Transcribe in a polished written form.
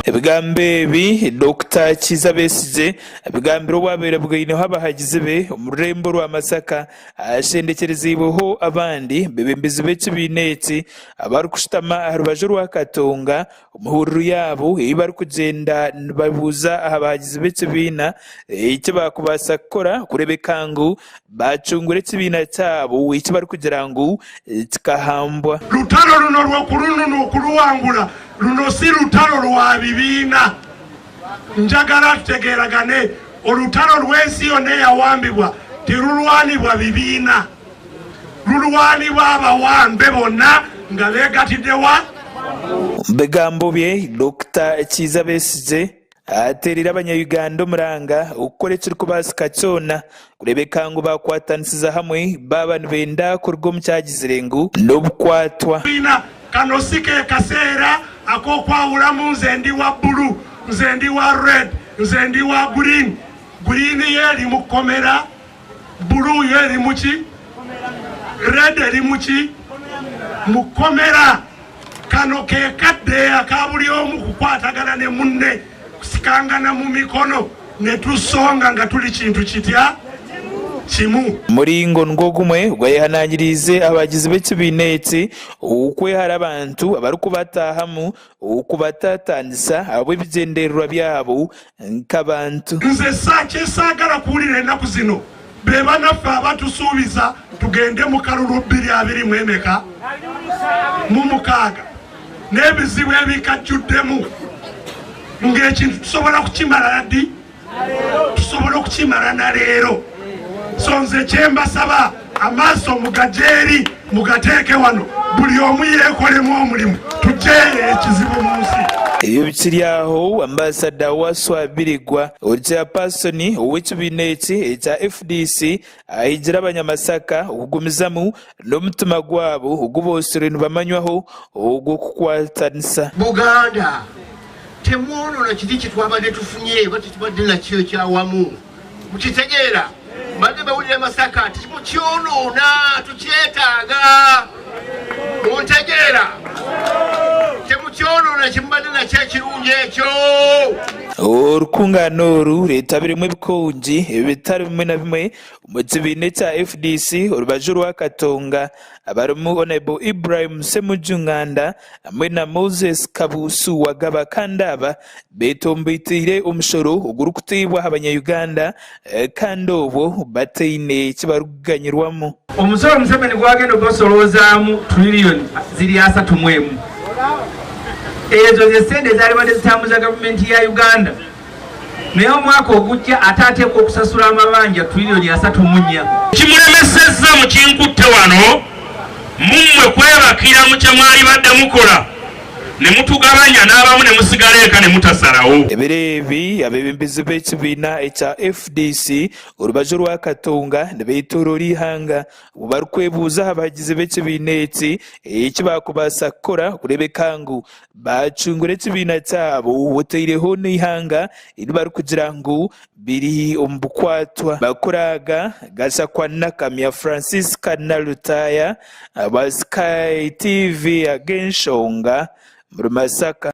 ebigambe ebi Dr. Kizza Besigye ebigambiro bwabera bwaineho abahagizi be omurembo rwa Masaka ashendekerezibweho abandi bebembezi b'ekibiina eki abarikushutama aha rubaju rwa Katonga omuhuriro yabo ei barikugenda nibabuuza aha bahagizi b'ekibiina eki bakubasa kukora kurebeka ngu bacungura ekibiina kyabo eki barikugira ngu kikahambwa. Lutalo luno lw'okulunu n'okuluwangula luno si lutalo lwa bibiina. Njagala tutegeeragane olutalo lw'ensi yonna eyawambibwa terulwanibwa bibiina, lulwanibwa abawambe bonna nga beegatidde wa. Bigambo bye Dr. Kizza Besigye ateerera abanyayuganda omuranga okukora ekirikubaasika kyona kurebeka ngu bakwatanisiza hamwe baba nibenda kuruga omu kyagizire ngu n'obukwatwa. Kano si ke kaseera ak'okwawulamu nze ndi wa bbulu, nze ndi wa red, nze ndi wa green. Green ye eri mu kkomera, blue ye eri mu ki, red eri mu ki, mu kkomera. Kano ke kadde aka buli omu kukwatagana ne munne, kusikangana mu mikono ne tusonga nga tuli kintu kitya kimu. Muringo ngogumwe gwayihanangirize abagizi b'ekibiina eki okwehara abantu abarikubatahamu okubatatandisa ab'ebigendererwa byabo nk'abantu. Nze kyesaagala kuwulira ennaku zino be banaffe abatusuubiza tugende mu kalulu 2024 mu 6 n'ebizibu ebikajjuddemu ng'ekintu tusobola kukimala ddi, tusobola okukimala na leero. So nze kyembasaba amaaso mugajeeri mugateeke wano buli omu yeekolemu omulimu tujje ekizibu mu nsi. Ebyo bikiri aho Ambassador Waswa Birigwa chairperson ow'ekibiina eki ekya FDC ayigira abanyamasaka okugumizamu n'omutima gwabo oguboosere nibamanywaho ogw'okukwatanisa. Buganda temwonoona kiti kitwabadde tufunye oba tetubadde nakyo kyawamu mukitegeera. Mbadde bawulira Masaka tikimukyonoona tukyetaaga muntegeera temukyonoona kimubadde nakyo ekirungi ekyo. Orukungaano oru lwetabiremu ebikonji ebitari bimwe na bimwe mu kibiina ekya FDC orubaju rwa Katonga abarimu Honorable Ibrahim Ssemujjunganda hamwe na Moses Kabusu Wagaba kandi aba betombeitiire omushoro ogurikutiibwa abanyayuganda kandi obwo bataine kibaruganyirwamu. Omusoro Museveni gwagenda okusolozaamu trillion ziri 31. Ezo ze sente ezaalibadde zitambuza gavumenti ya Uganda. Naye omwaka ogujja ataateekwa okusasula amabanja trillion 34. Kimulemesezza mu kinkutte wano mummwe kwebakira mu kye mwali badde mukola ne mutugabanya n'abamu ne musigala eka ne mutasalawo. Ebiro ebi abebembezi b'ekibiina ekya FDC orubaju rwa Katonga ne beetooloola ihanga barikwebuuza abahagizi b'ekibiina eki eki bakubaasa kukora kurebeka ngu bacungura ekibiina kyabo wotaireho n'ihanga eri barikugira ngu biri omu bukwatwa. Bakuraaga Gashakwa Nakamya Francis Kanalutaya aba Sky TV ag'Enshonga mu Masaka.